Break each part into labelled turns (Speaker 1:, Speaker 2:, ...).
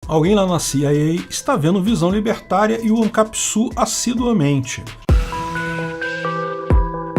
Speaker 1: Alguém lá na CIA está vendo Visão Libertária e o Ancapsu assiduamente.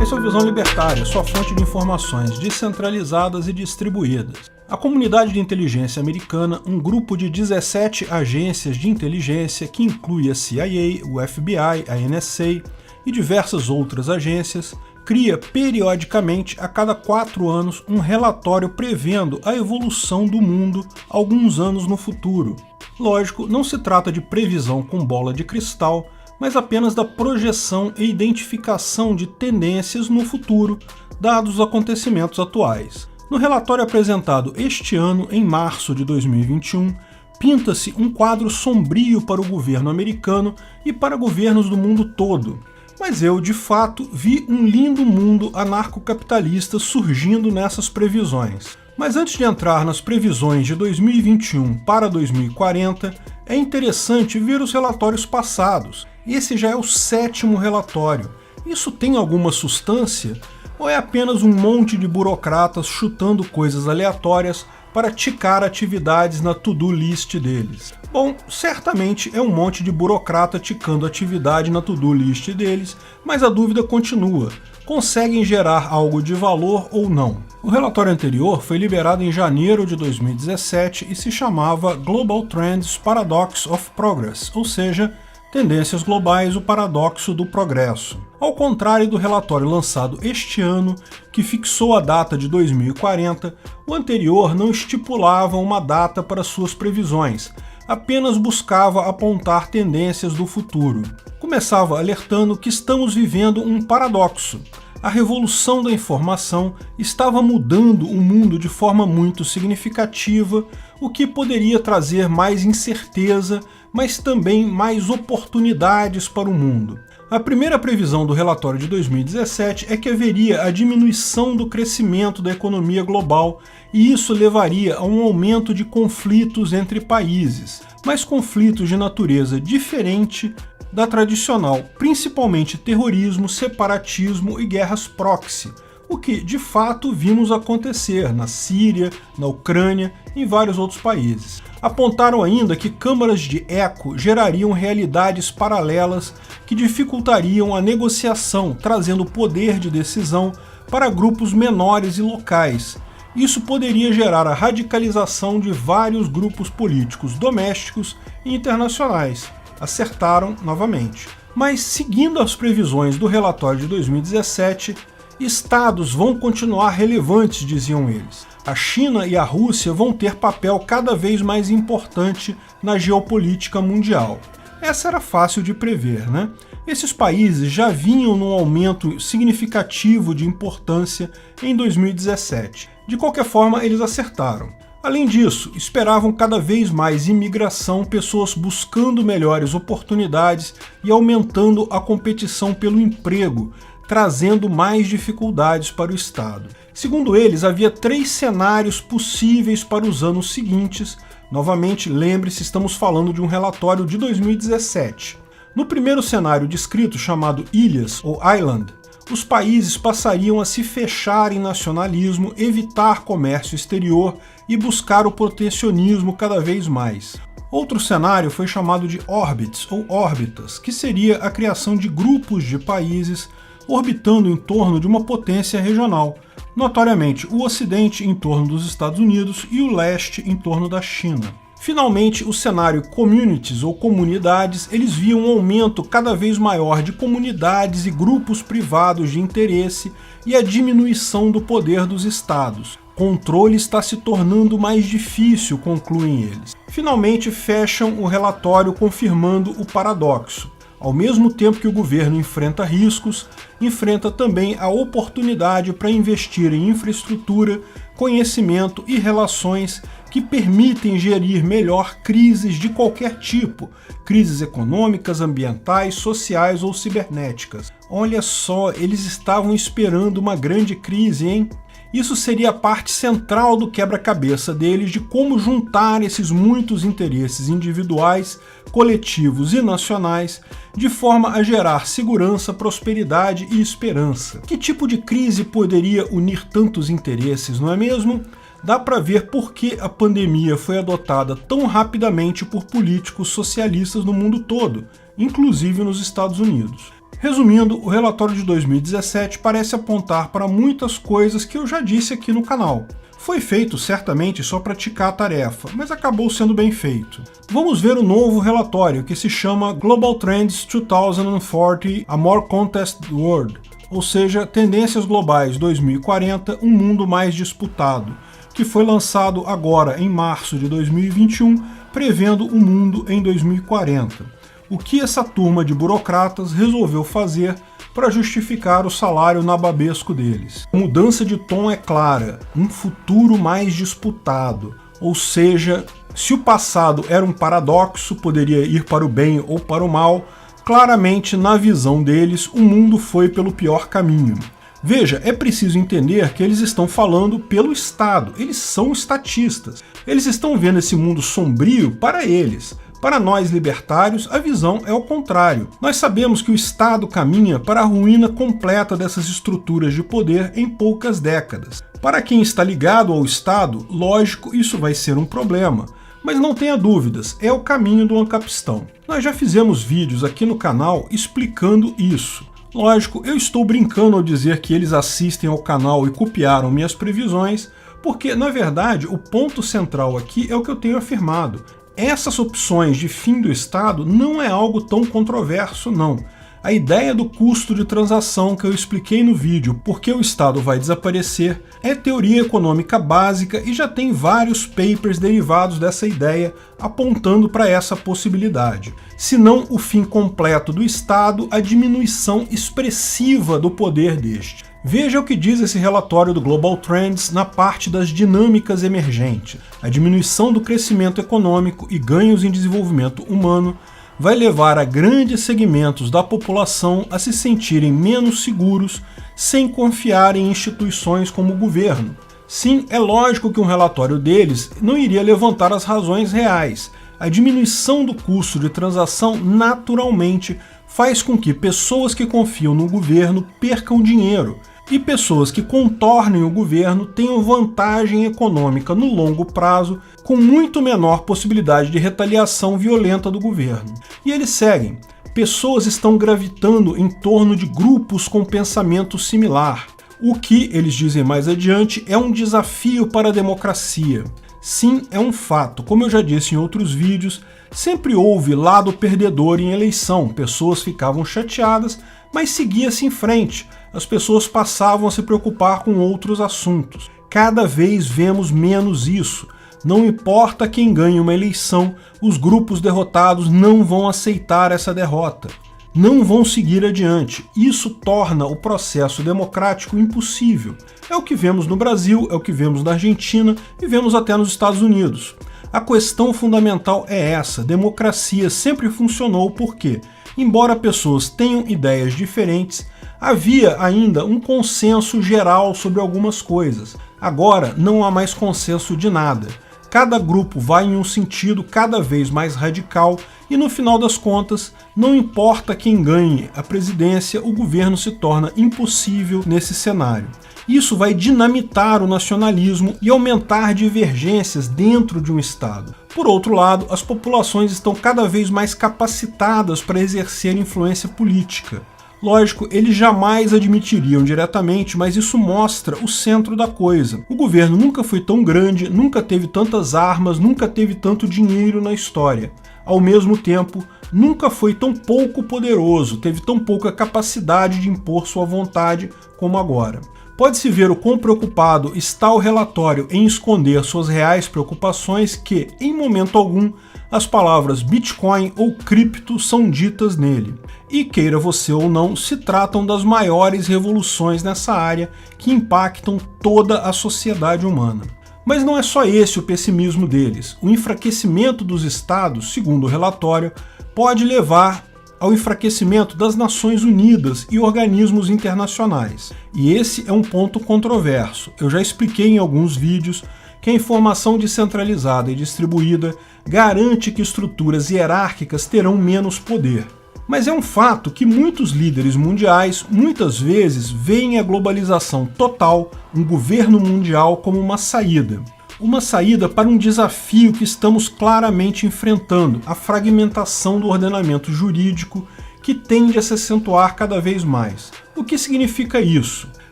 Speaker 1: Esse é o Visão Libertária, sua fonte de informações descentralizadas e distribuídas. A comunidade de inteligência americana, um grupo de 17 agências de inteligência que inclui a CIA, o FBI, a NSA e diversas outras agências, cria periodicamente, a cada 4 anos, um relatório prevendo a evolução do mundo alguns anos no futuro. Lógico, não se trata de previsão com bola de cristal, mas apenas da projeção e identificação de tendências no futuro, dados os acontecimentos atuais. No relatório apresentado este ano, em março de 2021, pinta-se um quadro sombrio para o governo americano e para governos do mundo todo. Mas eu, de fato, vi um lindo mundo anarcocapitalista surgindo nessas previsões. Mas antes de entrar nas previsões de 2021 para 2040, é interessante ver os relatórios passados. Esse já é o 7º relatório. Isso tem alguma substância? Ou é apenas um monte de burocratas chutando coisas aleatórias para ticar atividades na to-do list deles? Bom, certamente é um monte de burocrata ticando atividade na to-do list deles, mas a dúvida continua. Conseguem gerar algo de valor ou não? O relatório anterior foi liberado em janeiro de 2017 e se chamava Global Trends Paradox of Progress, ou seja, Tendências Globais, o Paradoxo do Progresso. Ao contrário do relatório lançado este ano, que fixou a data de 2040, o anterior não estipulava uma data para suas previsões, apenas buscava apontar tendências do futuro. Começava alertando que estamos vivendo um paradoxo. A revolução da informação estava mudando o mundo de forma muito significativa, o que poderia trazer mais incerteza, mas também mais oportunidades para o mundo. A primeira previsão do relatório de 2017 é que haveria a diminuição do crescimento da economia global e isso levaria a um aumento de conflitos entre países, mas conflitos de natureza diferente da tradicional, principalmente terrorismo, separatismo e guerras proxy, o que de fato vimos acontecer na Síria, na Ucrânia e em vários outros países. Apontaram ainda que câmaras de eco gerariam realidades paralelas que dificultariam a negociação, trazendo poder de decisão para grupos menores e locais. Isso poderia gerar a radicalização de vários grupos políticos domésticos e internacionais. Acertaram novamente. Mas, seguindo as previsões do relatório de 2017, estados vão continuar relevantes, diziam eles. A China e a Rússia vão ter papel cada vez mais importante na geopolítica mundial. Essa era fácil de prever, né? Esses países já vinham num aumento significativo de importância em 2017. De qualquer forma, eles acertaram. Além disso, esperavam cada vez mais imigração, pessoas buscando melhores oportunidades e aumentando a competição pelo emprego, trazendo mais dificuldades para o Estado. Segundo eles, havia 3 cenários possíveis para os anos seguintes. Novamente, lembre-se, estamos falando de um relatório de 2017. No primeiro cenário descrito, chamado Ilhas ou Island, os países passariam a se fechar em nacionalismo, evitar comércio exterior e buscar o protecionismo cada vez mais. Outro cenário foi chamado de Orbits ou órbitas, que seria a criação de grupos de países orbitando em torno de uma potência regional, notoriamente o Ocidente em torno dos Estados Unidos e o Leste em torno da China. Finalmente, o cenário Communities ou comunidades, eles viam um aumento cada vez maior de comunidades e grupos privados de interesse e a diminuição do poder dos estados. Controle está se tornando mais difícil, concluem eles. Finalmente, fecham o relatório confirmando o paradoxo. Ao mesmo tempo que o governo enfrenta riscos, enfrenta também a oportunidade para investir em infraestrutura, conhecimento e relações que permitem gerir melhor crises de qualquer tipo, crises econômicas, ambientais, sociais ou cibernéticas. Olha só, eles estavam esperando uma grande crise, hein? Isso seria a parte central do quebra-cabeça deles de como juntar esses muitos interesses individuais, coletivos e nacionais de forma a gerar segurança, prosperidade e esperança. Que tipo de crise poderia unir tantos interesses, não é mesmo? dá para ver por que a pandemia foi adotada tão rapidamente por políticos socialistas no mundo todo, inclusive nos Estados Unidos. Resumindo, o relatório de 2017 parece apontar para muitas coisas que eu já disse aqui no canal. Foi feito certamente só para ticar a tarefa, mas acabou sendo bem feito. Vamos ver o novo relatório, que se chama Global Trends 2040, A More Contested World, ou seja, Tendências Globais 2040, um mundo mais disputado, que foi lançado agora em março de 2021, prevendo o mundo em 2040. O que essa turma de burocratas resolveu fazer para justificar o salário nababesco deles. A mudança de tom é clara, um futuro mais disputado, ou seja, se o passado era um paradoxo, poderia ir para o bem ou para o mal, claramente na visão deles o mundo foi pelo pior caminho. Veja, é preciso entender que eles estão falando pelo Estado, eles são estatistas, eles estão vendo esse mundo sombrio para eles. Para nós libertários, a visão é o contrário. Nós sabemos que o Estado caminha para a ruína completa dessas estruturas de poder em poucas décadas. Para quem está ligado ao Estado, lógico, isso vai ser um problema. Mas não tenha dúvidas, é o caminho do ancapistão. Nós já fizemos vídeos aqui no canal explicando isso. Lógico, eu estou brincando ao dizer que eles assistem ao canal e copiaram minhas previsões, porque, na verdade, o ponto central aqui é o que eu tenho afirmado. Essas opções de fim do Estado não é algo tão controverso, não. A ideia do custo de transação que eu expliquei no vídeo, porque o Estado vai desaparecer, é teoria econômica básica e já tem vários papers derivados dessa ideia apontando para essa possibilidade. Se não o fim completo do Estado, a diminuição expressiva do poder deste. Veja o que diz esse relatório do Global Trends na parte das dinâmicas emergentes. A diminuição do crescimento econômico e ganhos em desenvolvimento humano vai levar a grandes segmentos da população a se sentirem menos seguros sem confiar em instituições como o governo. Sim, é lógico que um relatório deles não iria levantar as razões reais. A diminuição do custo de transação naturalmente faz com que pessoas que confiam no governo percam dinheiro e pessoas que contornem o governo tenham vantagem econômica no longo prazo com muito menor possibilidade de retaliação violenta do governo. E eles seguem. Pessoas estão gravitando em torno de grupos com pensamento similar. O que, eles dizem mais adiante, é um desafio para a democracia. Sim, é um fato. Como eu já disse em outros vídeos, sempre houve lado perdedor em eleição. Pessoas ficavam chateadas, mas seguia-se em frente. As pessoas passavam a se preocupar com outros assuntos. Cada vez vemos menos isso. Não importa quem ganhe uma eleição, os grupos derrotados não vão aceitar essa derrota. Não vão seguir adiante. Isso torna o processo democrático impossível. É o que vemos no Brasil, é o que vemos na Argentina e vemos até nos Estados Unidos. A questão fundamental é essa: democracia sempre funcionou porque, embora pessoas tenham ideias diferentes, havia ainda um consenso geral sobre algumas coisas. Agora não há mais consenso de nada. Cada grupo vai em um sentido cada vez mais radical e, no final das contas, não importa quem ganhe a presidência, o governo se torna impossível nesse cenário. Isso vai dinamitar o nacionalismo e aumentar divergências dentro de um Estado. Por outro lado, as populações estão cada vez mais capacitadas para exercer influência política. Lógico, eles jamais admitiriam diretamente, mas isso mostra o centro da coisa. O governo nunca foi tão grande, nunca teve tantas armas, nunca teve tanto dinheiro na história. Ao mesmo tempo, nunca foi tão pouco poderoso, teve tão pouca capacidade de impor sua vontade como agora. Pode-se ver o quão preocupado está o relatório em esconder suas reais preocupações que, em momento algum, as palavras Bitcoin ou cripto são ditas nele. E, queira você ou não, se tratam das maiores revoluções nessa área que impactam toda a sociedade humana. Mas não é só esse o pessimismo deles. O enfraquecimento dos estados, segundo o relatório, pode levar ao enfraquecimento das Nações Unidas e organismos internacionais. E esse é um ponto controverso. Eu já expliquei em alguns vídeos que a informação descentralizada e distribuída garante que estruturas hierárquicas terão menos poder. Mas é um fato que muitos líderes mundiais muitas vezes veem a globalização total, um governo mundial, como uma saída. uma saída para um desafio que estamos claramente enfrentando, a fragmentação do ordenamento jurídico que tende a se acentuar cada vez mais. O que significa isso?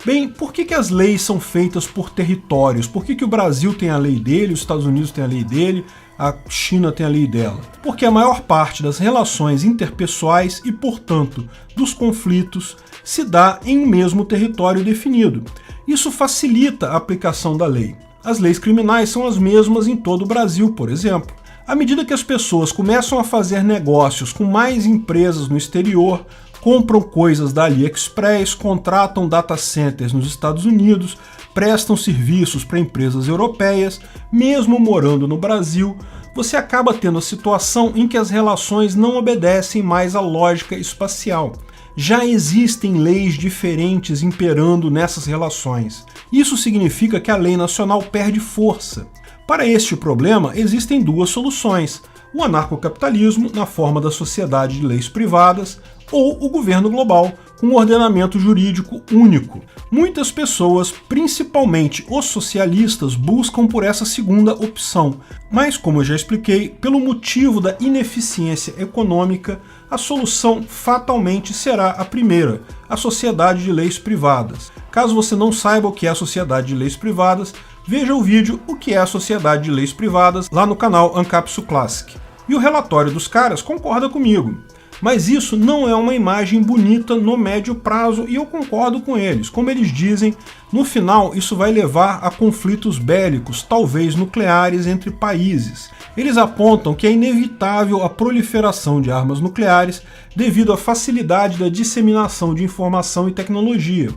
Speaker 1: Bem, por que as leis são feitas por territórios? Por que o Brasil tem a lei dele, os Estados Unidos tem a lei dele, a China tem a lei dela? Porque a maior parte das relações interpessoais e, portanto, dos conflitos se dá em um mesmo território definido. Isso facilita a aplicação da lei. As leis criminais são as mesmas em todo o Brasil, por exemplo. À medida que as pessoas começam a fazer negócios com mais empresas no exterior, compram coisas da AliExpress, contratam data centers nos Estados Unidos, prestam serviços para empresas europeias, mesmo morando no Brasil, você acaba tendo a situação em que as relações não obedecem mais à lógica espacial. Já existem leis diferentes imperando nessas relações. Isso significa que a lei nacional perde força. Para este problema, existem duas soluções: o anarcocapitalismo, na forma da sociedade de leis privadas, ou o governo global, com um ordenamento jurídico único. Muitas pessoas, principalmente os socialistas, buscam por essa segunda opção, mas, como eu já expliquei, pelo motivo da ineficiência econômica, a solução fatalmente será a primeira, a sociedade de leis privadas. Caso você não saiba o que é a sociedade de leis privadas, veja o vídeo O que é a sociedade de leis privadas lá no canal Ancapsu Classic. E o relatório dos caras concorda comigo. Mas isso não é uma imagem bonita no médio prazo e eu concordo com eles. Como eles dizem, no final isso vai levar a conflitos bélicos, talvez nucleares, entre países. Eles apontam que é inevitável a proliferação de armas nucleares devido à facilidade da disseminação de informação e tecnologia,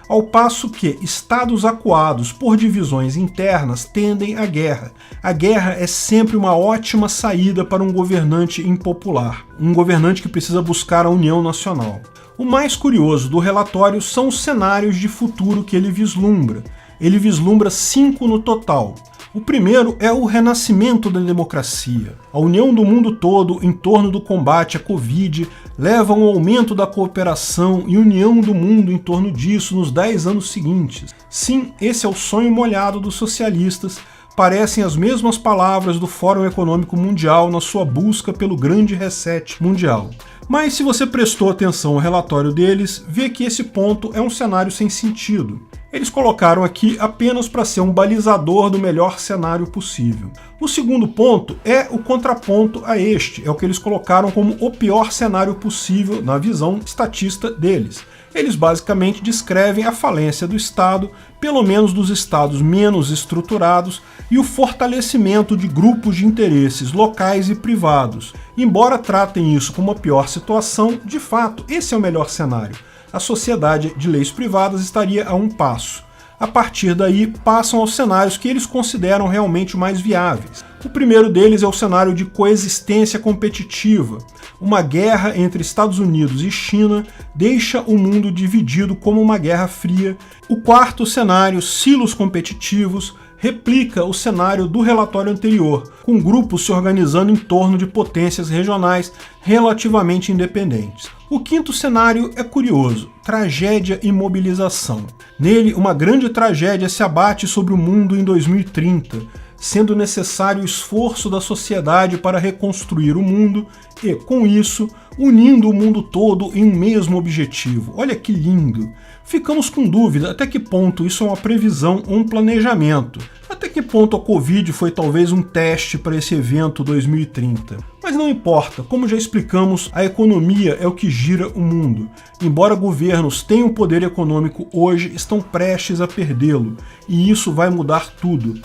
Speaker 1: ao passo que estados acuados por divisões internas tendem à guerra. A guerra é sempre uma ótima saída para um governante impopular, um governante que precisa buscar a união nacional. O mais curioso do relatório são os cenários de futuro que ele vislumbra. Ele vislumbra 5 no total. O primeiro é o renascimento da democracia. A união do mundo todo em torno do combate à Covid leva a um aumento da cooperação e união do mundo em torno disso nos 10 anos seguintes. Sim, esse é o sonho molhado dos socialistas. Parecem as mesmas palavras do Fórum Econômico Mundial na sua busca pelo grande reset mundial. Mas se você prestou atenção ao relatório deles, vê que esse ponto é um cenário sem sentido. Eles colocaram aqui apenas para ser um balizador do melhor cenário possível. O segundo ponto é o contraponto a este, é o que eles colocaram como o pior cenário possível na visão estatista deles. Eles basicamente descrevem a falência do Estado, pelo menos dos estados menos estruturados, e o fortalecimento de grupos de interesses locais e privados. Embora tratem isso como a pior situação, de fato, esse é o melhor cenário. A sociedade de leis privadas estaria a um passo. A partir daí, passam aos cenários que eles consideram realmente mais viáveis. O primeiro deles é o cenário de coexistência competitiva. Uma guerra entre Estados Unidos e China deixa o mundo dividido como uma guerra fria. O quarto cenário, silos competitivos, replica o cenário do relatório anterior, com grupos se organizando em torno de potências regionais relativamente independentes. O quinto cenário é curioso: tragédia e mobilização. Nele, uma grande tragédia se abate sobre o mundo em 2030, sendo necessário o esforço da sociedade para reconstruir o mundo e, com isso, unindo o mundo todo em um mesmo objetivo. Olha que lindo! Ficamos com dúvida até que ponto isso é uma previsão ou um planejamento. Até que ponto a Covid foi talvez um teste para esse evento 2030. Mas não importa, como já explicamos, a economia é o que gira o mundo. Embora governos tenham poder econômico hoje, estão prestes a perdê-lo, e isso vai mudar tudo.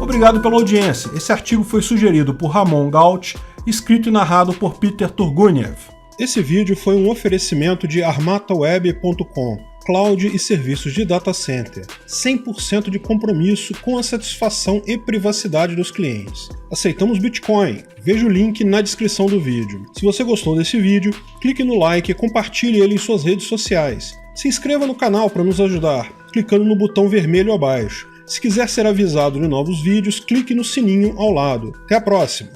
Speaker 1: Obrigado pela audiência. Esse artigo foi sugerido por Ramon Gaut, escrito e narrado por Peter Turguniev. Esse vídeo foi um oferecimento de armataweb.com, cloud e serviços de data center, 100% de compromisso com a satisfação e privacidade dos clientes. Aceitamos Bitcoin, veja o link na descrição do vídeo. Se você gostou desse vídeo, clique no like e compartilhe ele em suas redes sociais. Se inscreva no canal para nos ajudar, clicando no botão vermelho abaixo. Se quiser ser avisado de novos vídeos, clique no sininho ao lado. Até a próxima!